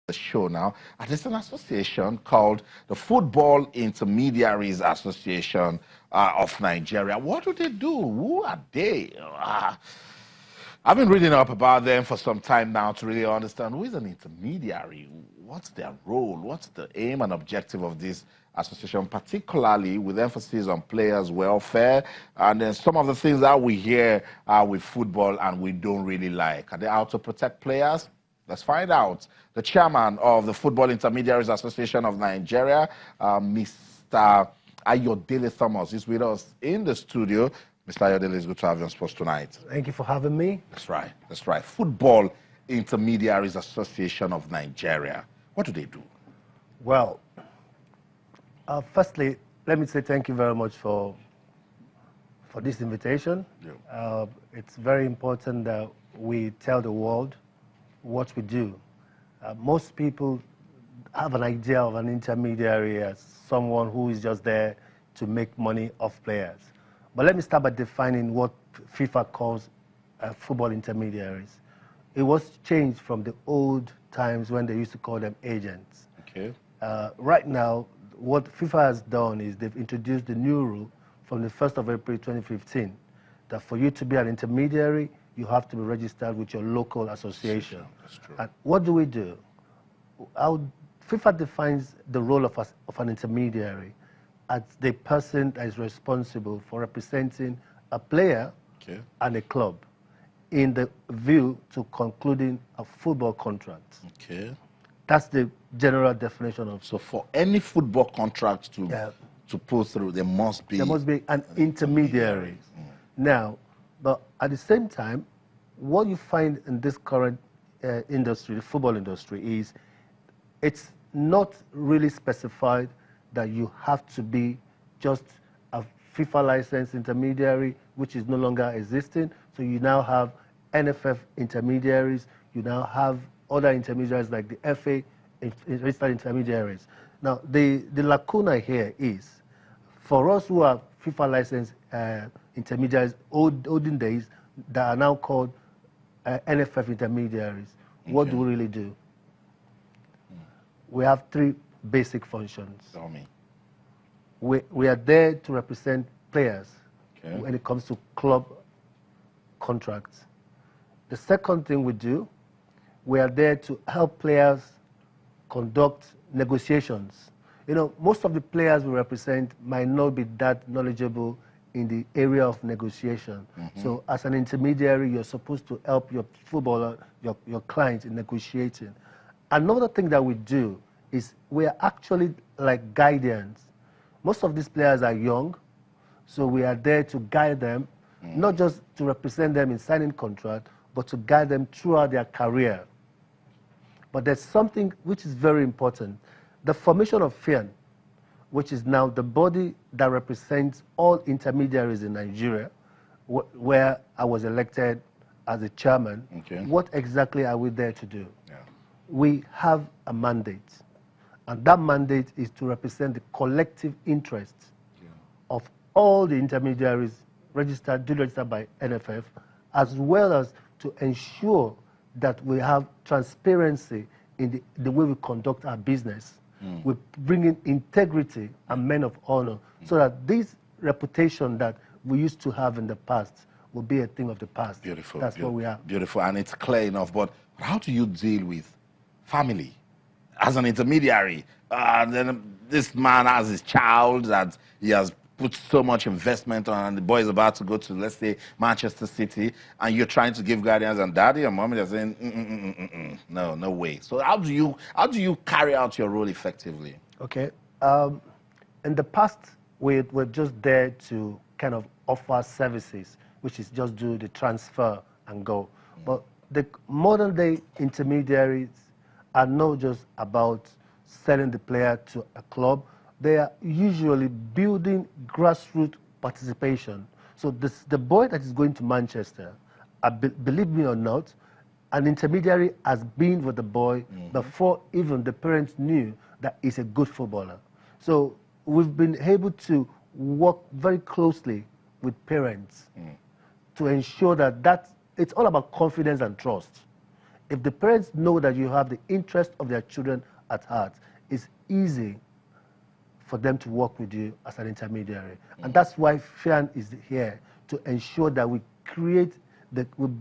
the show now, and it's an association called the Football Intermediaries Association of Nigeria. What do they do? Who are they? I've been reading up about them for some time now to really understand who is an intermediary, what's their role, what's the aim and objective of this association, particularly with emphasis on players' welfare, and then some of the things that we hear with football and we don't really like. Are they out to protect players? Let's find out. The chairman of the Football Intermediaries Association of Nigeria, Mr. Ayodele Thomas, is with us in the studio. Mr. Ayodele, it's good to have you on Sports Tonight. Thank you for having me. That's right. That's right. Football Intermediaries Association of Nigeria. What do they do? Well, firstly, let me say thank you very much for this invitation. Yeah. It's very important that we tell the world what we do. Most people have an idea of an intermediary as someone who is just there to make money off players. But let me start by defining what FIFA calls football intermediaries. It was changed from the old times when they used to call them agents. Okay. Right now, what FIFA has done is they've introduced the new rule from the 1st of April 2015 that for you to be an intermediary, you have to be registered with your local association. That's true. And what do we do? FIFA defines the role of an intermediary as the person that is responsible for representing a player and a club in the view to concluding a football contract. Okay. That's the general definition of. So for any football contract to pull through, there must be an intermediary. Now, but at the same time, what you find in this current industry, the football industry, is it's not really specified that you have to be just a FIFA licensed intermediary, which is no longer existing. So you now have NFF intermediaries, you now have other intermediaries like the FA registered intermediaries. Now, the lacuna here is, for us who are FIFA licensed intermediaries, olden days, that are now called NFF intermediaries, what do we really do? We have three basic functions. Tell me. We are there to represent players when it comes to club contracts. The second thing we do, we are there to help players conduct negotiations. You know, most of the players we represent might not be that knowledgeable in the area of negotiation. So as an intermediary, you're supposed to help your footballer, your client in negotiating. Another thing that we do is we are actually like guardians. Most of these players are young, so we are there to guide them, not just to represent them in signing contract, but to guide them throughout their career. But there's something which is very important. The formation of FIAN, which is now the body that represents all intermediaries in Nigeria, where I was elected as a chairman. What exactly are we there to do? We have a mandate, and that mandate is to represent the collective interests of all the intermediaries duly registered by NFF, as well as to ensure that we have transparency in the way we conduct our business. We bring in integrity and men of honor, so that this reputation that we used to have in the past will be a thing of the past. Beautiful. That's what we are. Beautiful, and it's clear enough. But how do you deal with family as an intermediary? Then this man has his child that he has put so much investment on, and the boy is about to go to, let's say, Manchester City, and you're trying to give guidance, and daddy and mommy are saying, no, no way. So how do you carry out your role effectively? Okay. In the past, we were just there to kind of offer services, which is just do the transfer and go. But the modern day intermediaries are not just about selling the player to a club. They are usually building grassroots participation. So the boy that is going to Manchester, believe me or not, an intermediary has been with the boy before even the parents knew that he's a good footballer. So we've been able to work very closely with parents to ensure that it's all about confidence and trust. If the parents know that you have the interest of their children at heart, it's easy for them to work with you as an intermediary. And that's why FIAN is here, to ensure that we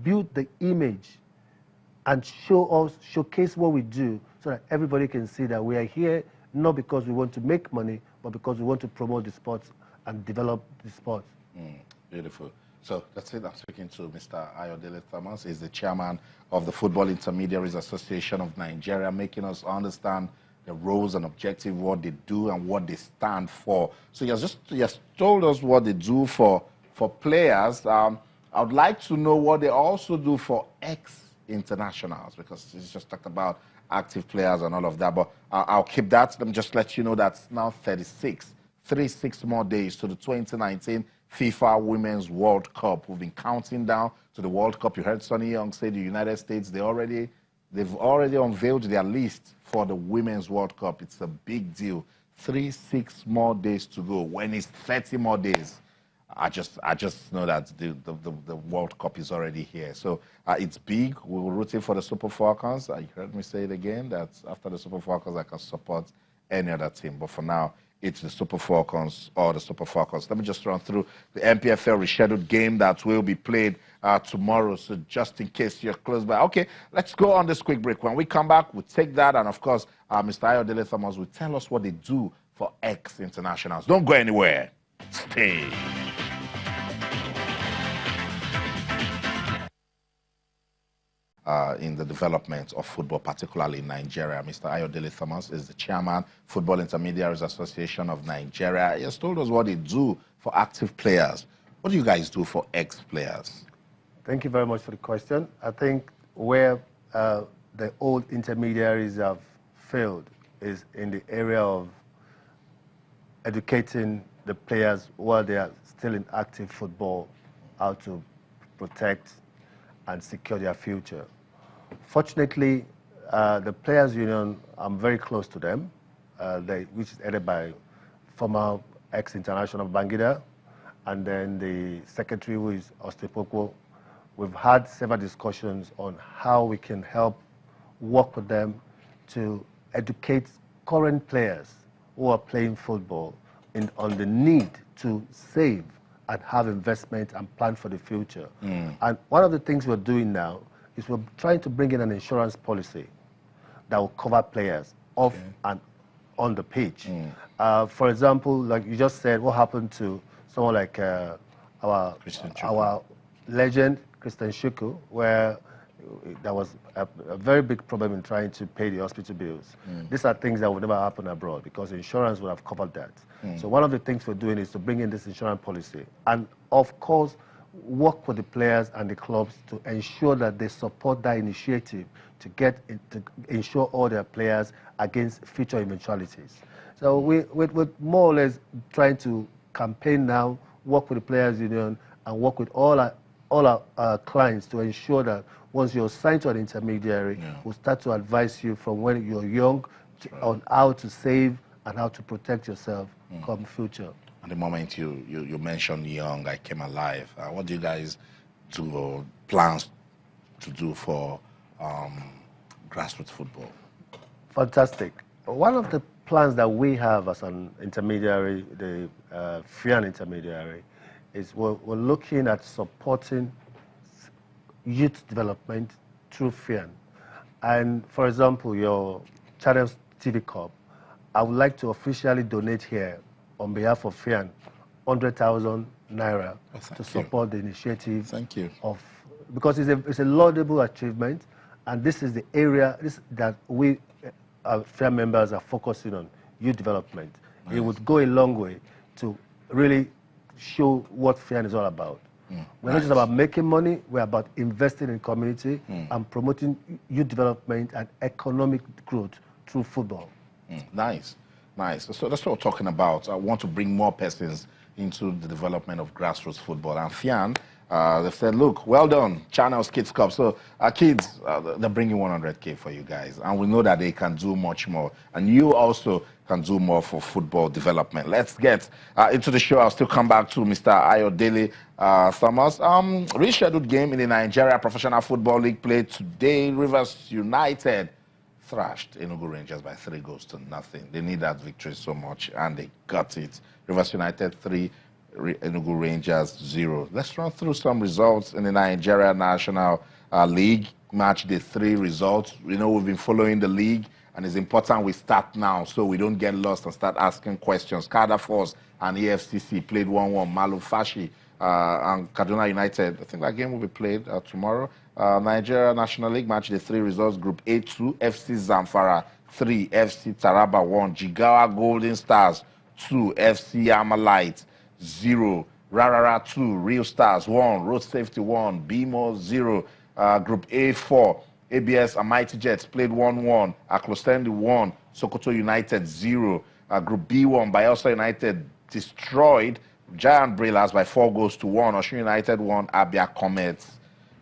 build the image and showcase what we do, so that everybody can see that we are here not because we want to make money, but because we want to promote the sports and develop the sports. Beautiful. So that's it. I'm speaking to Mr. Ayodele Thomas. He's the chairman of the Football Intermediaries Association of Nigeria, making us understand the roles and objectives, what they do and what they stand for. So he has told us what they do for players. I would like to know what they also do for ex-internationals, because he's just talked about active players and all of that. But I'll keep that. Let me just let you know that's now 36 more days to the 2019 FIFA Women's World Cup. We've been counting down to the World Cup. You heard Sonny Young say the United States, they've already unveiled their list for the Women's World Cup. It's a big deal. 36 more days to go. When it's 30 more days, I just know that the World Cup is already here. So it's big. We're rooting for the Super Falcons. You heard me say it again, that after the Super Falcons, I can support any other team. But for now, it's the Super Falcons or the Super Falcons. Let me just run through the MPFL rescheduled game that will be played tomorrow. So just in case you're close by. Okay, let's go on this quick break. When we come back, we'll take that. And of course, Mr. Ayodele Thomas will tell us what they do for ex-internationals. Don't go anywhere. Stay. In the development of football, particularly in Nigeria. Mr. Ayodele Thomas is the chairman, Football Intermediaries Association of Nigeria. He has told us what they do for active players. What do you guys do for ex-players? Thank you very much for the question. I think where the old intermediaries have failed is in the area of educating the players while they are still in active football, how to protect and secure their future. Fortunately, the Players Union, I'm very close to them, which is headed by former ex-international Bangida, and then the secretary, who is Ostepoko. We've had several discussions on how we can help work with them to educate current players who are playing football on the need to save and have investment and plan for the future. And one of the things we're doing now is we're trying to bring in an insurance policy that will cover players off and on the pitch. For example, like you just said, what happened to someone like our legend, Christian Shuku, where there was a very big problem in trying to pay the hospital bills. These are things that would never happen abroad because insurance would have covered that. So one of the things we're doing is to bring in this insurance policy and, of course, work with the players and the clubs to ensure that they support that initiative to ensure all their players against future eventualities. So we're more or less trying to campaign now, work with the Players Union, and work with all our clients to ensure that once you're signed to an intermediary, we'll start to advise you from when you're young on how to save and how to protect yourself come future. At the moment you mentioned young, I came alive. What do you guys do or plans to do for grassroots football? Fantastic. One of the plans that we have as an intermediary, the FIAN intermediary, is we're looking at supporting youth development through FIAN. And for example, your Channels TV Cup, I would like to officially donate here on behalf of FIAN 100,000 naira to support the initiative. Thank you. Because it's a laudable achievement, and this is the area that we FIAN members are focusing on, youth development. It would go a long way to really show what FIAN is all about. We're not just about making money, we're about investing in community and promoting youth development and economic growth through football. Nice. So that's what we're talking about. I want to bring more persons into the development of grassroots football. And FIAN They said, look, well done, Channels Kids Cup. So kids, they're bringing 100K for you guys. And we know that they can do much more. And you also can do more for football development. Let's get into the show. I'll still come back to Mr. Ayodele Thomas. Rescheduled game in the Nigeria Professional Football League played today. Rivers United thrashed Enugu Rangers by 3-0. They need that victory so much, and they got it. Rivers United 3, Enugu Rangers 0. Let's run through some results in the Nigeria National League. Match day 3 results. You know, we've been following the league, and it's important we start now so we don't get lost and start asking questions. Kada Force and EFCC played 1-1. Malu Fashi and Kaduna United. I think that game will be played tomorrow. Nigeria National League match day 3 results. Group A2, FC Zamfara 3, FC Taraba 1, Jigawa Golden Stars 2, FC Amalite 0, Rarara 2, Real Stars 1, Road Safety 1, BMO 0. Group A4, ABS and Mighty Jets played 1-1, Aklostendi 1, Sokoto United 0. Group B1, Bayelsa United destroyed Giant Brillas by 4-1. Osun United 1, Abia Comets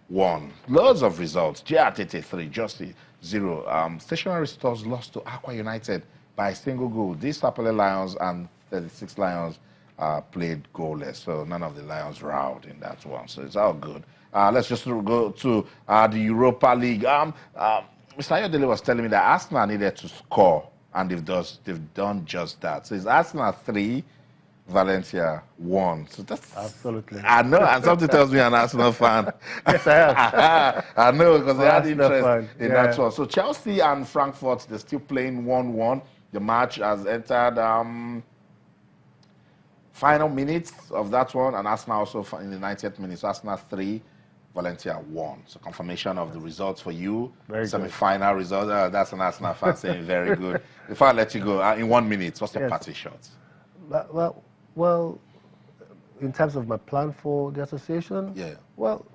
1. Loads of results. GRTT 3, Justy 0. Stationary Stores lost to Aqua United by a single goal. These Sapele Lions and 36 Lions played goalless, so none of the Lions roused in that one. So it's all good. Let's just go to the Europa League. Mr. Ayodele was telling me that Arsenal needed to score, and they've done just that. So it's Arsenal 3, Valencia 1. So that's absolutely. I know, and something tells me I'm an Arsenal fan. Yes, I am. I know, because they had Arsenal interest fan. in that one. So Chelsea and Frankfurt, they're still playing 1-1. The match has entered final minutes of that one, and Arsenal also in the 90th minute. So Arsenal 3, Valencia 1. So confirmation of the results for you. Very Semi-final result. That's an Arsenal fan saying very good. Before I let you go, in 1 minute, what's your party shot? Well, in terms of my plan for the association, yeah. Well,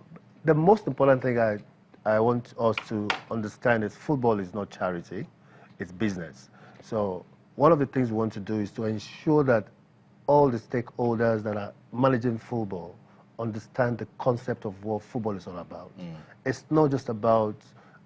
the most important thing I want us to understand is football is not charity, it's business. So one of the things we want to do is to ensure that all the stakeholders that are managing football understand the concept of what football is all about. It's not just about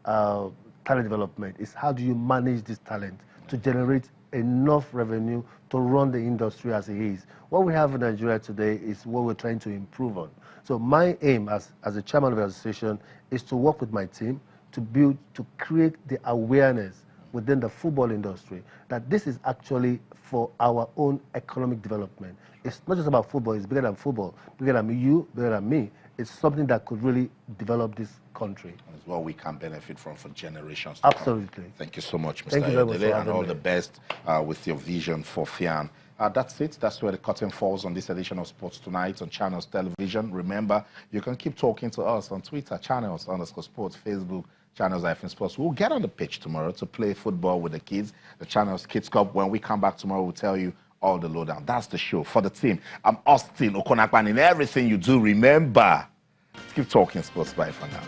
talent development. It's how do you manage this talent to generate enough revenue to run the industry as it is. What we have in Nigeria today is what we're trying to improve on. So my aim as the chairman of the association is to work with my team to create the awareness within the football industry that this is actually for our own economic development. It's not just about football, it's bigger than football, bigger than you, bigger than me. It's something that could really develop this country. As well, we can benefit from for generations to Absolutely. come. Thank you so much, Mr. Thank you very much for Ayodele, and having all me. the best with your vision for FIAN. That's it. That's where the curtain falls on this edition of Sports Tonight on Channels Television. Remember, you can keep talking to us on Twitter, Channels_Sports, Facebook, Channels-Sports. We'll get on the pitch tomorrow to play football with the kids, the Channels Kids Cup. When we come back tomorrow, we'll tell you all the lowdown. That's the show for the team. I'm Austin Okonakwan. In everything you do, remember, keep talking sports. Bye for now.